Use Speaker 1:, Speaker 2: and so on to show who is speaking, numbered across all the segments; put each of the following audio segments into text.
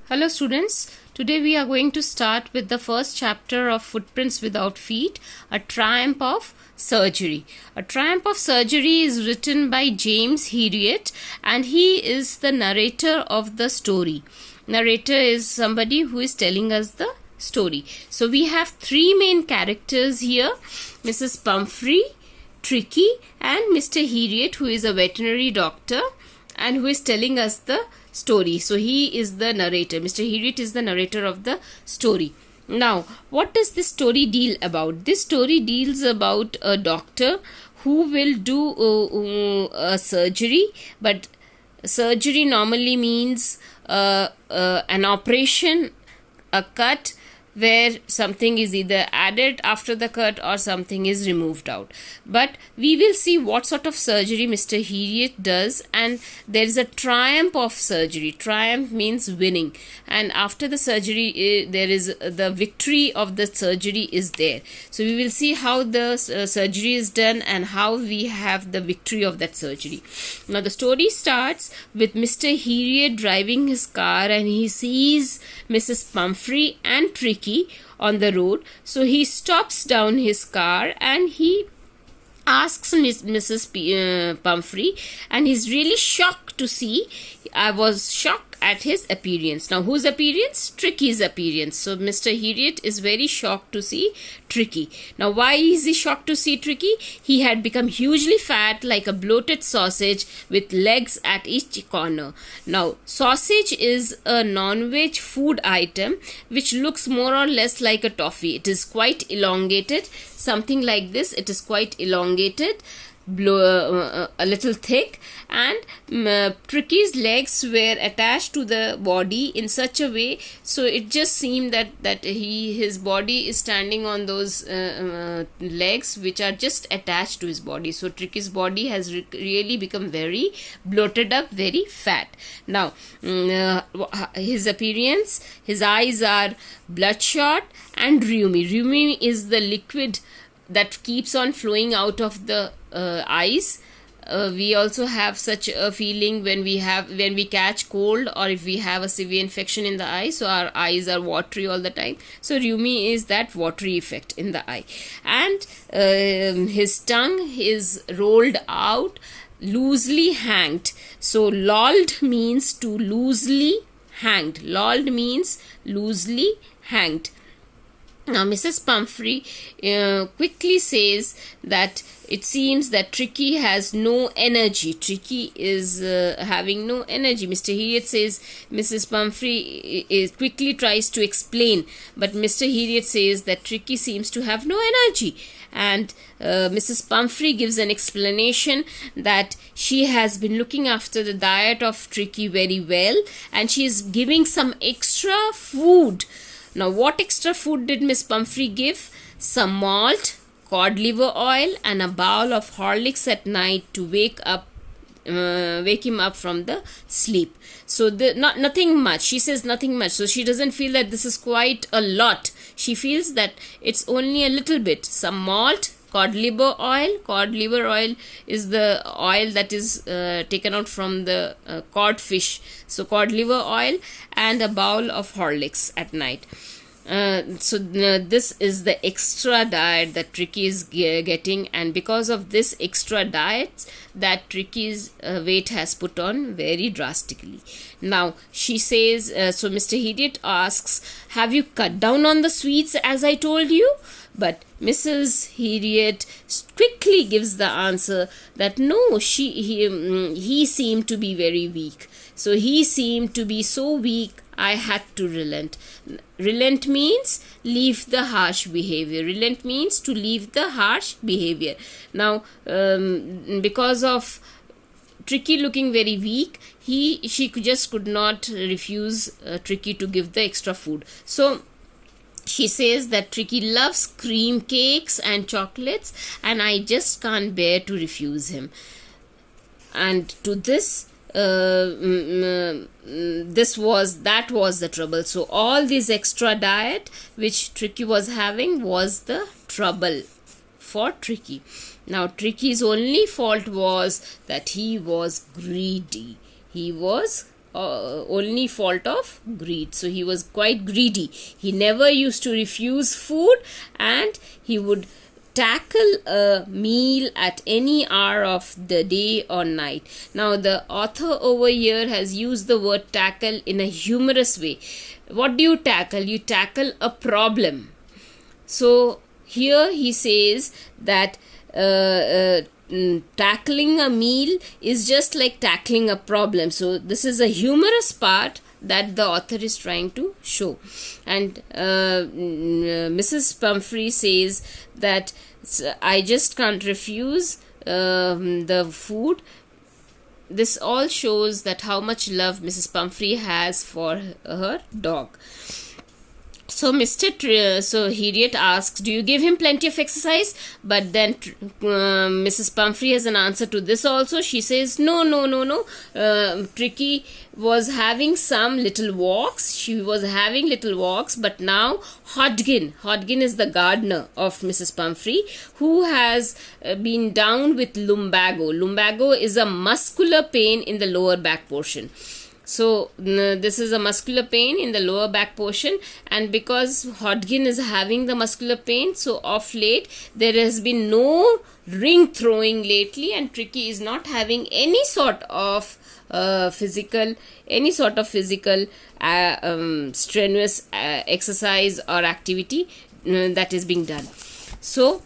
Speaker 1: Hello students, today we are going to start with the first chapter of Footprints Without Feet, A Triumph of Surgery. A Triumph of Surgery is written by James Herriot and he is the narrator of the story. Narrator is somebody who is telling us the story. So we have three main characters here, Mrs. Pumphrey, Tricky and Mr. Herriot, who is a veterinary doctor and who is telling us the story. So he is the narrator. Mr. Herriot is the narrator of the story. Now, what does this story deal about? This story deals about a doctor who will do a surgery, but surgery normally means an operation, a cut, where something is either added after the cut or something is removed out. But we will see what sort of surgery Mr. Herriot does, and there is a triumph of surgery. Triumph means winning, and after the surgery there is the victory of the surgery is there. So we will see how the surgery is done and how we have the victory of that surgery. Now the story starts with Mr. Herriot driving his car and he sees Mrs. Pumphrey and Tricky on the road. So he stops down his car and he asks Mrs. Pumphrey, and he's really shocked to see. I was shocked at his appearance. Now whose appearance? Tricky's appearance. So Mr. Herriot is very shocked to see Tricky. Now why is he shocked to see Tricky? He had become hugely fat, like a bloated sausage with legs at each corner. Now sausage is a non-veg food item which looks more or less like a toffee. It is quite elongated, something like this. It is quite elongated, a little thick, and Tricky's legs were attached to the body in such a way, so it just seemed that his body is standing on those legs which are just attached to his body. So Tricky's body has really become very bloated up, very fat. Now his appearance, his eyes are bloodshot and rheumy. Rheumy is the liquid that keeps on flowing out of the eyes. We also have such a feeling when we catch cold or if we have a severe infection in the eye, so our eyes are watery all the time. So rheumy is that watery effect in the eye. And his tongue is rolled out, loosely hanged. So lolled means to loosely hanged. Lolled means loosely hanged. Now Mrs. Pumphrey quickly says that it seems that Tricky has no energy. Tricky is having no energy. Mr. Herriot says Mrs. Pumphrey quickly tries to explain, but Mr. Herriot says that Tricky seems to have no energy. And Mrs. Pumphrey gives an explanation that she has been looking after the diet of Tricky very well and she is giving some extra food. Now what extra food did Miss Pumphrey give? Some malt, cod liver oil and a bowl of Horlicks at night to wake him up from the sleep. So nothing much. She says nothing much. So she doesn't feel that this is quite a lot. She feels that it's only a little bit. Some malt, cod liver oil. Cod liver oil is the oil that is taken out from the cod fish. So cod liver oil and a bowl of Horlicks at night. This is the extra diet that Tricky is getting, and because of this extra diet that Tricky's weight has put on very drastically. Now she says, so Mr. Herriot asks, have you cut down on the sweets as I told you? But Mrs. Herriot quickly gives the answer that no, he seemed to be very weak. So he seemed to be so weak, I had to relent. Relent means leave the harsh behavior. Relent means to leave the harsh behavior. Now, because of Tricky looking very weak, she just could not refuse Tricky to give the extra food. So she says that Tricky loves cream cakes and chocolates and I just can't bear to refuse him. And to this, that was the trouble. So all this extra diet which Tricky was having was the trouble for Tricky. Now Tricky's only fault was that he was greedy. He was only fault of greed. So he was quite greedy. He never used to refuse food, and he would tackle a meal at any hour of the day or night. Now, the author over here has used the word tackle in a humorous way. What do you tackle? You tackle a problem. So here he says that tackling a meal is just like tackling a problem. So this is a humorous part that the author is trying to show. And Mrs. Pumphrey says that I just can't refuse the food. This all shows that how much love Mrs. Pumphrey has for her dog. So Harriet asks, do you give him plenty of exercise? But then Mrs. Pumphrey has an answer to this also. She says, no. Tricky was having some little walks. She was having little walks, but now Hodgin is the gardener of Mrs. Pumphrey, who has been down with lumbago. Lumbago is a muscular pain in the lower back portion. So this is a muscular pain in the lower back portion, and because Hodgin is having the muscular pain, so of late there has been no ring throwing lately, and Tricky is not having any sort of physical strenuous exercise or activity that is being done. So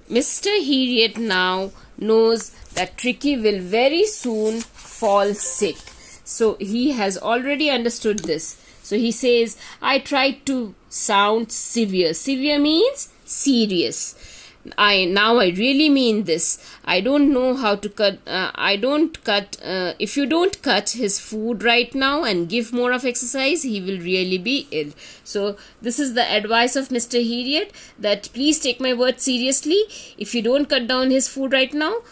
Speaker 1: Mr. Harriet now knows that Tricky will very soon fall sick. So he has already understood this. So he says, I tried to sound severe. Severe means serious. I really mean this. I don't know how to cut. If you don't cut his food right now and give more of exercise, he will really be ill. So this is the advice of Mr. Harriet, that please take my word seriously. If you don't cut down his food right now,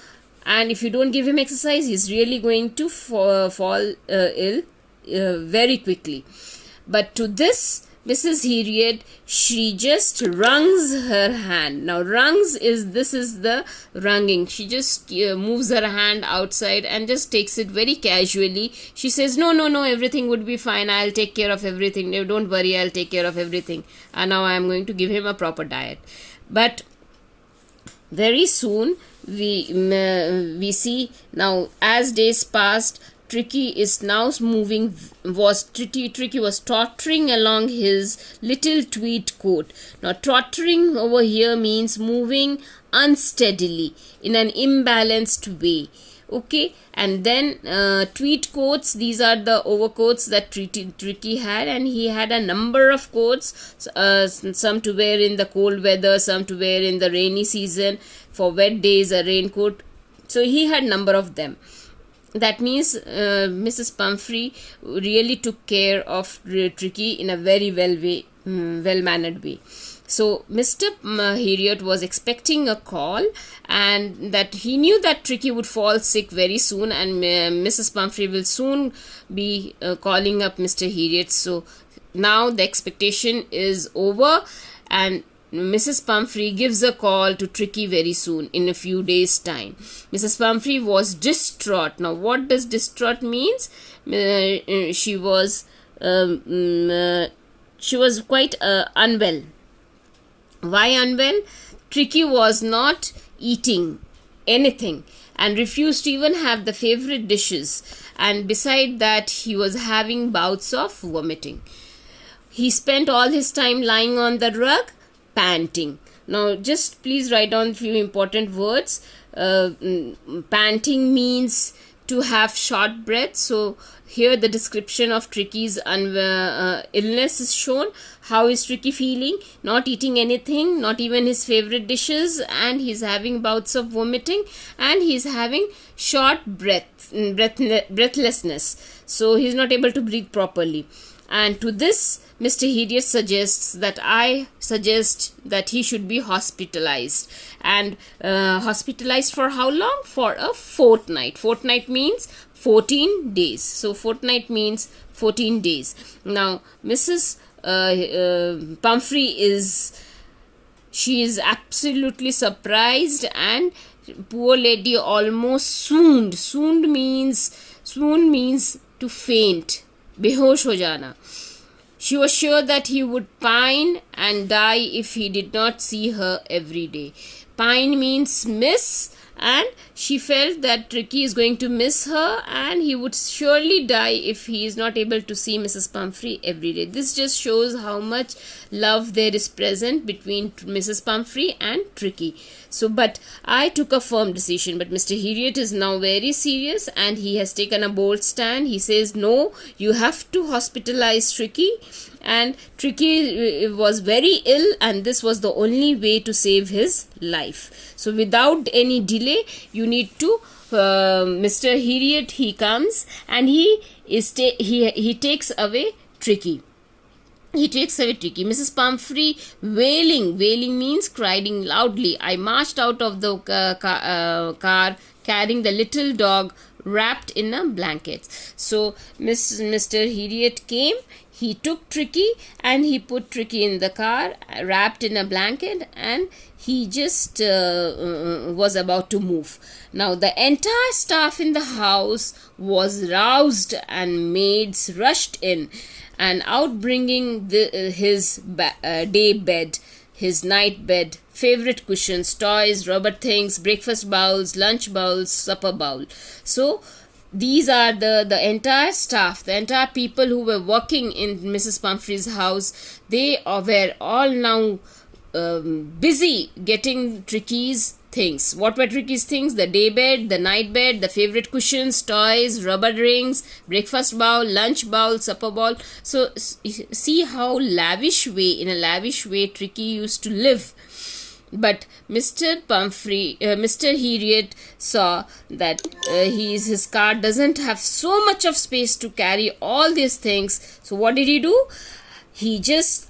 Speaker 1: and if you don't give him exercise, he's really going to fall ill very quickly. But to this, Mrs. Harriet, she just wrungs her hand. Now, this is the wrunging. She just moves her hand outside and just takes it very casually. She says, no, everything would be fine. I'll take care of everything. No, don't worry, I'll take care of everything. And now I'm going to give him a proper diet. But very soon, we see now, as days passed, Tricky is now moving. Tricky was tottering along his little tweed coat. Now, tottering over here means moving unsteadily in an imbalanced way. Okay, and then tweed coats, these are the overcoats that Tricky had, and he had a number of coats, some to wear in the cold weather, some to wear in the rainy season, for wet days a raincoat. So he had number of them. That means Mrs. Pumphrey really took care of Tricky in a very well-mannered way. So Mr. Harriet was expecting a call, and that he knew that Tricky would fall sick very soon, and Mrs. Pumphrey will soon be calling up Mr. Harriet. So now the expectation is over, and Mrs. Pumphrey gives a call to Tricky very soon, in a few days' time. Mrs. Pumphrey was distraught. Now, what does distraught means? She was quite unwell. Why unwell? Tricky was not eating anything and refused to even have the favorite dishes. And beside that, he was having bouts of vomiting. He spent all his time lying on the rug, panting. Now, just please write down a few important words. Panting means to have short breath. So here the description of Tricky's illness is shown. How is Tricky feeling? Not eating anything, not even his favorite dishes, and he's having bouts of vomiting, and he's having short breathlessness. So he's not able to breathe properly. And to this, Mr. Harriet suggests that he should be hospitalized. And hospitalized for how long? For a fortnight. Fortnight means 14 days. So fortnight means 14 days. Now, Mrs. Pumphrey is absolutely surprised, and poor lady almost swooned. Swoon means to faint, behosh ho jana. She was sure that he would pine and die if he did not see her every day. Pine means miss, and she felt that Tricky is going to miss her and he would surely die if he is not able to see Mrs. Pumphrey every day. This just shows how much love there is present between Mrs. Pumphrey and Tricky. So, but I took a firm decision. But Mr. Heriot is now very serious and he has taken a bold stand. He says, no, you have to hospitalize Tricky. And Tricky was very ill and this was the only way to save his life. So without any delay, you need to Mr. Heriot, he comes and he takes away Tricky. He takes away Tricky. Mrs. Pumphrey wailing means crying loudly. I marched out of the car carrying the little dog wrapped in a blanket. So Mr. Heriot came. He took Tricky and he put Tricky in the car, wrapped in a blanket, and he just was about to move. Now the entire staff in the house was roused and maids rushed in and out bringing his day bed, his night bed, favorite cushions, toys, rubber things, breakfast bowls, lunch bowls, supper bowl. So these are the entire staff, the entire people who were working in Mrs. Pumphrey's house. They were all now busy getting Tricky's things. What were Tricky's things? The day bed, the night bed, the favorite cushions, toys, rubber rings, breakfast bowl, lunch bowl, supper bowl. So see how in a lavish way Tricky used to live. But Mr. Heriot saw that his car doesn't have so much of space to carry all these things. So what did he do?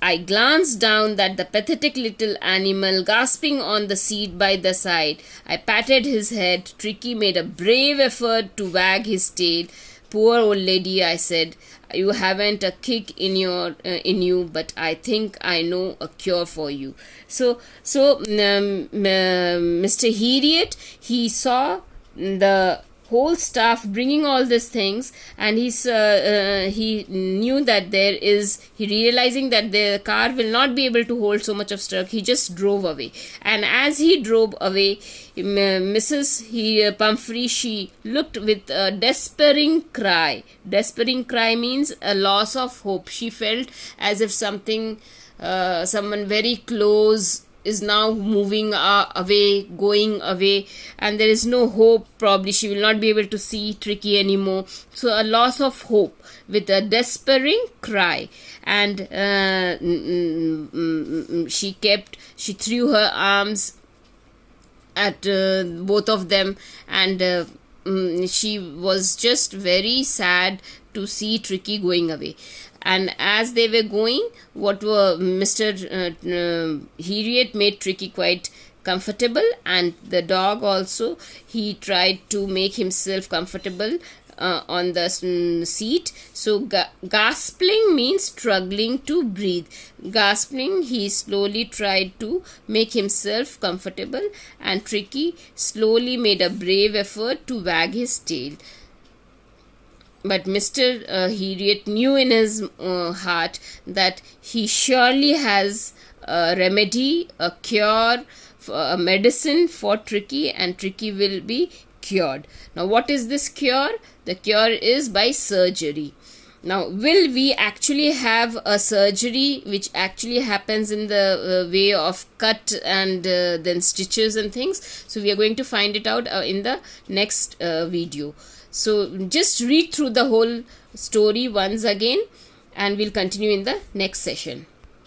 Speaker 1: I glanced down at the pathetic little animal gasping on the seat by the side. I patted his head. Tricky made a brave effort to wag his tail. Poor old lady, I said. You haven't a kick in you, but I think I know a cure for you. So Mr. Heriot, he saw the whole staff bringing all these things, and he knew that realizing that the car will not be able to hold so much of stuff. He just drove away, and as he drove away, Mrs. Pumphrey, she looked with a despairing cry. Despairing cry means a loss of hope. She felt as if someone very close is now moving away, going away, and there is no hope. Probably she will not be able to see Tricky anymore. So a loss of hope with a despairing cry. And she threw her arms at both of them, and she was just very sad to see Tricky going away. And as they were going, Mr. Heriot made Tricky quite comfortable, and the dog also, he tried to make himself comfortable on the seat. So gasping means struggling to breathe. Gasping, he slowly tried to make himself comfortable, and Tricky slowly made a brave effort to wag his tail. But Mr. Heriot knew in his heart that he surely has a remedy, a cure, a medicine for Tricky, and Tricky will be cured. Now, what is this cure? The cure is by surgery. Now, will we actually have a surgery which actually happens in the way of cut and then stitches and things? So, we are going to find it out in the next video. So just read through the whole story once again, and we'll continue in the next session.